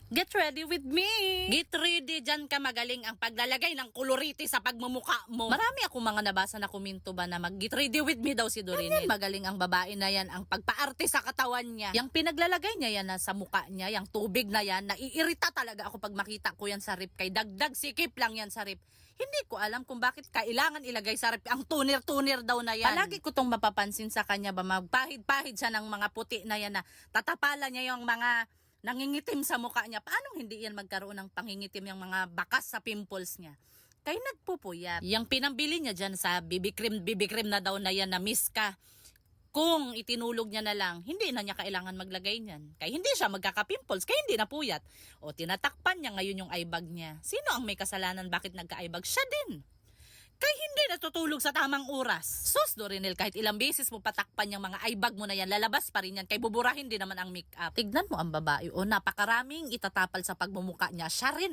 Get ready with me! Get ready, dyan ka magaling ang paglalagay ng koloriti sa pagmumukha mo. Marami akong mga nabasa na komento ba na mag-get ready with me daw si Dorinel. Magaling ang babae na yan, ang pagpaarte sa katawan niya. Yung pinaglalagay niya yan na sa mukha niya, yung tubig na yan, naiirita talaga ako pag makita ko yan sa rip. Kay dagdag sikip lang yan sa rip. Hindi ko alam kung bakit kailangan ilagay sa rip ang tunir-tunir daw na yan. Palagi ko tong mapapansin sa kanya ba, magpahid-pahid siya ng mga puti na yan na tatapalan niya yung mga nangingitim sa mukha niya. Paano hindi yan magkaroon ng pangingitim yung mga bakas sa pimples niya? Kaya nagpupuyat. Yung pinambili niya dyan sa BB cream na daw na yan na Miska. Kung itinulog niya na lang, hindi na niya kailangan maglagay niyan. Kaya hindi siya magkaka-pimples, kaya hindi na puyat. O tinatakpan niya ngayon yung eyebag niya. Sino ang may kasalanan bakit nagka-eyebag? Siya din. Kaya hindi natutulog sa tamang oras. Sus, Dorinel, kahit ilang beses mo patakpan yung mga eyebag mo na yan, lalabas pa rin yan. Kaya buburahin din naman ang makeup. Tignan mo ang babae. O, napakaraming itatapal sa pagmumuka niya. Siya rin